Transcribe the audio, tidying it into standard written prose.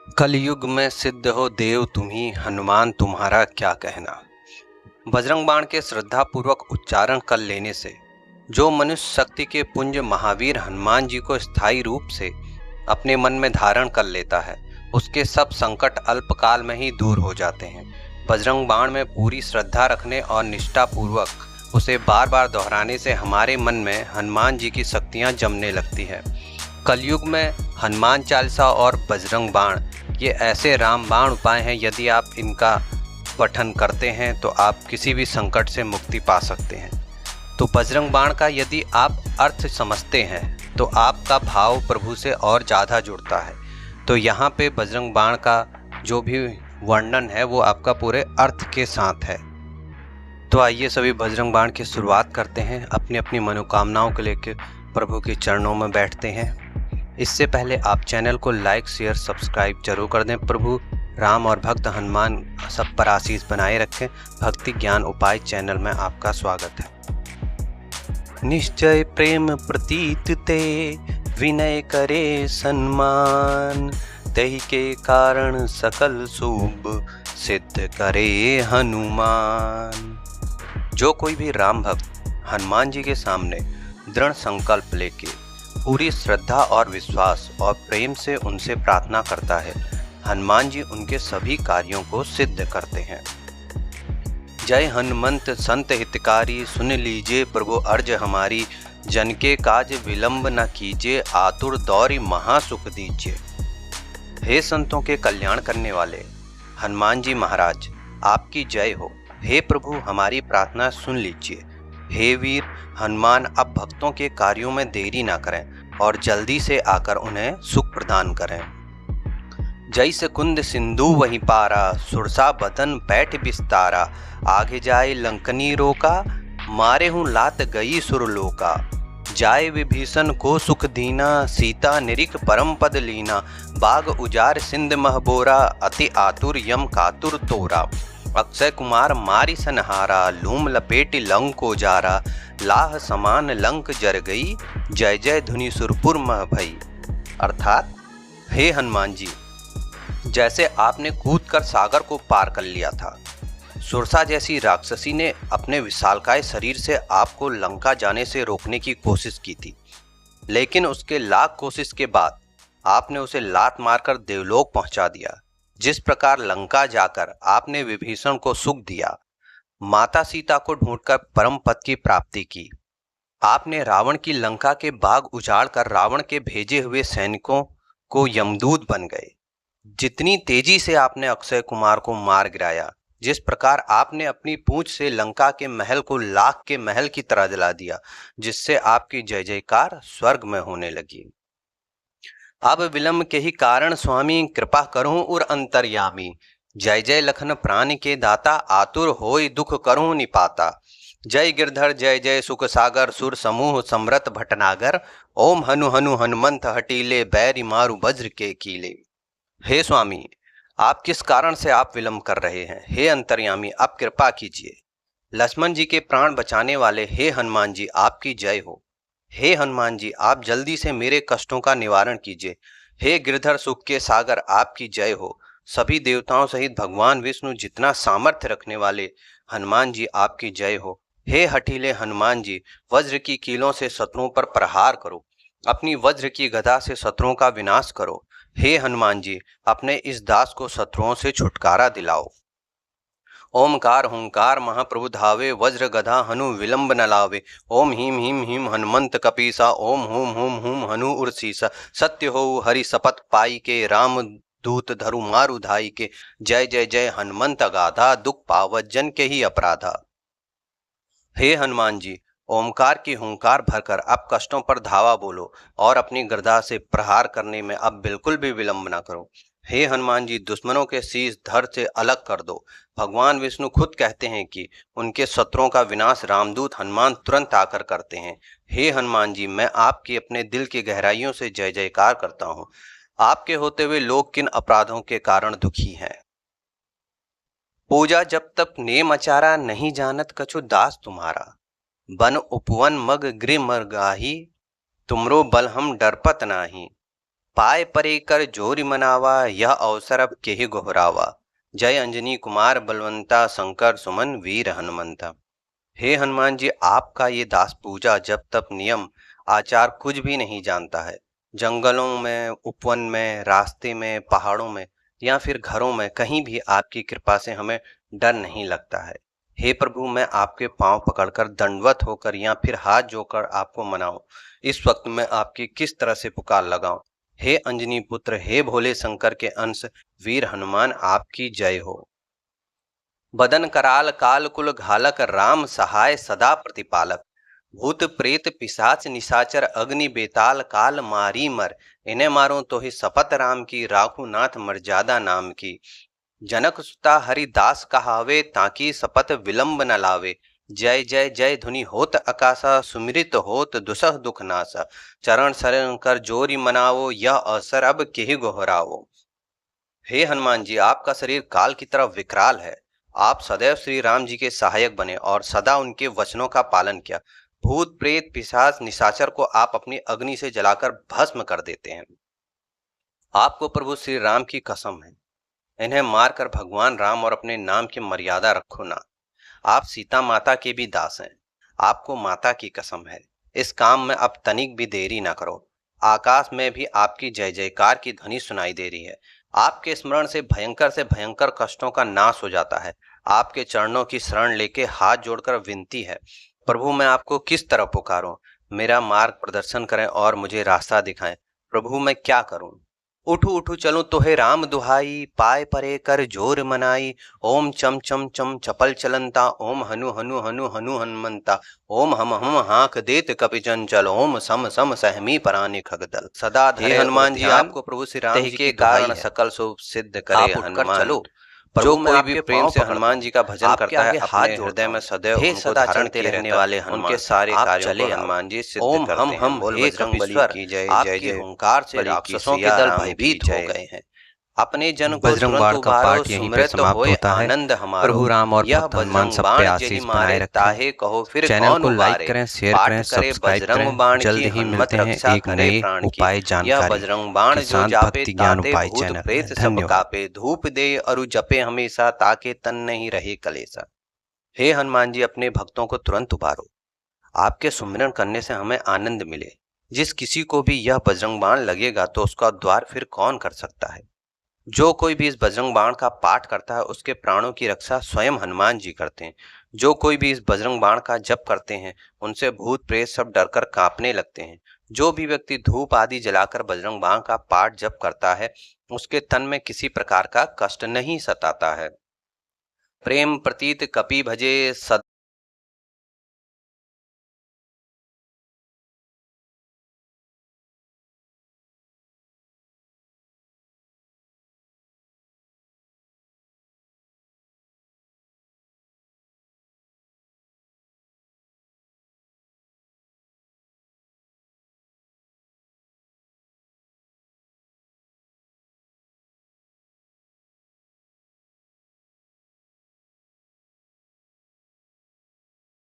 कलयुग में सिद्ध हो देव तुम्ही, हनुमान तुम्हारा क्या कहना। बजरंग बाण के श्रद्धा पूर्वक उच्चारण कर लेने से जो मनुष्य शक्ति के पुंज महावीर हनुमान जी को स्थायी रूप से अपने मन में धारण कर लेता है, उसके सब संकट अल्पकाल में ही दूर हो जाते हैं। बजरंग बाण में पूरी श्रद्धा रखने और निष्ठा पूर्वक उसे बार बार दोहराने से हमारे मन में हनुमान जी की शक्तियाँ जमने लगती है। कलयुग में हनुमान चालीसा और बजरंग बाण ये ऐसे रामबाण उपाय हैं, यदि आप इनका पठन करते हैं तो आप किसी भी संकट से मुक्ति पा सकते हैं। तो बजरंग बाण का यदि आप अर्थ समझते हैं तो आपका भाव प्रभु से और ज़्यादा जुड़ता है। तो यहाँ पे बजरंग बाण का जो भी वर्णन है वो आपका पूरे अर्थ के साथ है। तो आइए सभी बजरंग बाण की शुरुआत करते हैं। अपनी अपनी मनोकामनाओं को लेकर प्रभु के चरणों में बैठते हैं। इससे पहले आप चैनल को लाइक शेयर सब्सक्राइब जरूर कर दें। प्रभु राम और भक्त हनुमान सब पर आशीष बनाए रखें। भक्ति ज्ञान उपाय चैनल में आपका स्वागत है। निश्चय प्रेम प्रतीत ते विनय करे सम्मान, तहि के कारण सकल शुभ सिद्ध करे हनुमान। जो कोई भी राम भक्त हनुमान जी के सामने दृढ़ संकल्प लेके पूरी श्रद्धा और विश्वास और प्रेम से उनसे प्रार्थना करता है, हनुमान जी उनके सभी कार्यों को सिद्ध करते हैं। जय हनुमंत संत हितकारी, सुन लीजिए प्रभु अर्ज हमारी, जन के काज विलंब न कीजिए, आतुर दौरी महासुख दीजिए। हे संतों के कल्याण करने वाले हनुमान जी महाराज, आपकी जय हो। हे प्रभु हमारी प्रार्थना सुन लीजिए। हे वीर हनुमान, अब भक्तों के कार्यों में देरी ना करें और जल्दी से आकर उन्हें सुख प्रदान करें। जैसे कुंद सिंधु वहीं पारा, सुरसा बदन बैठ बिस्तारा, आगे जाए लंकनी रोका, मारे हूँ लात गई सुरलोका। जाए विभीषण को सुख दीना, सीता निरिख परम पद लीना, बाग उजार सिंध महबोरा, अति आतुर यम कातुर तोरा। अक्षय कुमार मारी सनहारा, लूम लपेटी लंक को जारा, लाह समान लंक जर गई, जय जय धुनि सुरपुर मह भई। अर्थात हे हनुमान जी, जैसे आपने कूदकर सागर को पार कर लिया था, सुरसा जैसी राक्षसी ने अपने विशालकाय शरीर से आपको लंका जाने से रोकने की कोशिश की थी, लेकिन उसके लाख कोशिश के बाद आपने उसे लात मारकर देवलोक पहुंचा दिया। जिस प्रकार लंका जाकर आपने विभीषण को सुख दिया, माता सीता को ढूंढकर परम पद की प्राप्ति की, आपने रावण की लंका के बाग उजाड़ कर रावण के भेजे हुए सैनिकों को यमदूत बन गए। जितनी तेजी से आपने अक्षय कुमार को मार गिराया, जिस प्रकार आपने अपनी पूंछ से लंका के महल को लाख के महल की तरह जला दिया, जिससे आपकी जय जयकार स्वर्ग में होने लगी। अब विलंब के ही कारण स्वामी, कृपा करूं उर अंतर्यामी, जय जय लखन प्राण के दाता, आतुर होय दुख करूं निपाता। जय गिरधर जय जय सुख सागर, सुर समूह समरत भटनागर, ओम हनु हनु हनुमंत हटीले, बैरी मारु वज्र के कीले। हे स्वामी, आप किस कारण से आप विलंब कर रहे हैं? हे अंतर्यामी, आप कृपा कीजिए। लक्ष्मण जी के प्राण बचाने वाले हे हनुमान जी, आपकी जय हो। हे हनुमान जी, आप जल्दी से मेरे कष्टों का निवारण कीजिए। हे गिरधर सुख के सागर, आपकी जय हो। सभी देवताओं सहित भगवान विष्णु जितना सामर्थ्य रखने वाले हनुमान जी, आपकी जय हो। हे हठीले हनुमान जी, वज्र की कीलों से शत्रुओं पर प्रहार करो, अपनी वज्र की गदा से शत्रुओं का विनाश करो। हे हनुमान जी, अपने इस दास को शत्रुओं से छुटकारा दिलाओ। ओमकार हुंकार महाप्रभु धावे, वज्र गधा हनु विलंब न लावे। ओम हीम हीम हीम हनुमंत कपीसा, ओम हुम हुम हुम हनु उर्सीसा। सत्य हो हरि शपथ पाई के, राम दूत धरु मारु धाई के। जय जय जय हनुमंत अगाधा, दुख पावत जन के ही अपराधा। हे हनुमान जी, ओमकार की हुंकार भरकर अब कष्टों पर धावा बोलो और अपनी गदा से प्रहार करने में अब बिल्कुल भी विलंब न करो। हे हनुमान जी, दुश्मनों के शीश धड़ से अलग कर दो। भगवान विष्णु खुद कहते हैं कि उनके शत्रुओं का विनाश रामदूत हनुमान तुरंत आकर करते हैं। हे हनुमान जी, मैं आपकी अपने दिल की गहराइयों से जय जयकार करता हूँ। आपके होते हुए लोग किन अपराधों के कारण दुखी हैं। पूजा जब तक नेम अचारा, नहीं जानत कछु दास तुम्हारा। बन उपवन मग गृह मरगाही, तुमरो बल हम डरपत नाही। पाए परे कर जोरि मनावा, यह अवसर अब केहि गोहरावा। जय अंजनी कुमार बलवंता, शंकर सुमन वीर हनुमंता। हे हनुमान जी, आपका ये दास पूजा जप तप नियम आचार कुछ भी नहीं जानता है। जंगलों में, उपवन में, रास्ते में, पहाड़ों में या फिर घरों में कहीं भी आपकी कृपा से हमें डर नहीं लगता है। हे प्रभु, मैं आपके पांव पकड़कर दंडवत होकर या फिर हाथ जोड़कर आपको मनाऊं, इस वक्त मैं आपकी किस तरह से पुकार लगाऊं। हे अंजनी पुत्र, हे भोले शंकर के अंश वीर हनुमान, आपकी जय हो। बदन कराल काल कुल घालक, राम सहाय सदा प्रतिपालक। भूत प्रेत पिशाच निशाचर, अग्नि बेताल काल मारी मर। इन्हें मारो तो ही शपथ राम की, राखू नाथ मर्यादा नाम की। जनक सुता हरिदास कहावे, ताकि शपथ विलंब न लावे। जय जय जय धुनि होत आकाशा, सुमिरित होत दुसह दुख नासा। चरण शरण कर जोरी मनावो, यह अवसर अब केहि गोहरावो। हे हनुमान जी, आपका शरीर काल की तरह विकराल है। आप सदैव श्री राम जी के सहायक बने और सदा उनके वचनों का पालन किया। भूत प्रेत पिशाच निशाचर को आप अपनी अग्नि से जलाकर भस्म कर देते हैं। आपको प्रभु श्री राम की कसम है, इन्हें मारकर भगवान राम और अपने नाम की मर्यादा रखो ना। आप सीता माता के भी दास हैं, आपको माता की कसम है, इस काम में अब तनिक भी देरी ना करो। आकाश में भी आपकी जय जयकार की ध्वनि सुनाई दे रही है। आपके स्मरण से भयंकर कष्टों का नाश हो जाता है। आपके चरणों की शरण लेके हाथ जोड़कर विनती है, प्रभु मैं आपको किस तरह पुकारूं। मेरा मार्ग प्रदर्शन करें और मुझे रास्ता दिखाएं। प्रभु मैं क्या करूं। उठू उठू चलूं तो हे राम दुहाई, पाए परे कर जोर मनाई। ओम चम चम चम चपल चलंता, ओम हनु हनु हनु हनु हनुमंता। ओम हम हाक देत कपि चंचल, ओम सम सम सहमी परानी खगदल। सदा धरे हनुमान जी, आपको प्रभु श्री राम जी के कारण सकल शुभ सिद्ध करे हनुमान। चलो, जो कोई भी प्रेम से हनुमान जी का भजन करता है, अपने हृदय में सदैव उनको धारण किए रहने वाले हनुमान, उनके सारे कार्यों को हनुमान जी सिद्ध करते हैं। ओम बोल बजरंग बली की जय। जय जय ओंकार से राक्षसों के दल भयभीत हो गए हैं। अपने जन को बजरंग बाण का पाठ यहीं पे समाप्त होता है। आनंद हमारा। प्रभु राम और भक्त हनुमान सब पे आशीष बनाए रखें। कहो फिर चैनल को लाइक करें, शेयर करें, सब्सक्राइब करें। जल्द ही मिलते हैं एक नए उपाय जानकारी बजरंग बाण जो किसान जापे भक्ति ज्ञान ताते उपाय भूत चैनल प्रेत में। सब धन्यवाद। कापे, धूप दे अरु जपे हमेशा, ताके तन नहीं रहे कलेसा। हे हनुमान जी, अपने भक्तों को तुरंत उबारो। आपके सुमिरन करने से हमें आनंद मिले। जिस किसी को भी यह बजरंग बाण लगेगा तो उसका द्वार फिर कौन कर सकता है। जो कोई भी इस बजरंग बाण का पाठ करता है, उसके प्राणों की रक्षा स्वयं हनुमान जी करते हैं। जो कोई भी इस बजरंग बाण का जप करते हैं, उनसे भूत प्रेत सब डरकर कांपने लगते हैं। जो भी व्यक्ति धूप आदि जलाकर बजरंग बाण का पाठ जप करता है, उसके तन में किसी प्रकार का कष्ट नहीं सताता है। प्रेम प्रतीत कपि भजे, सद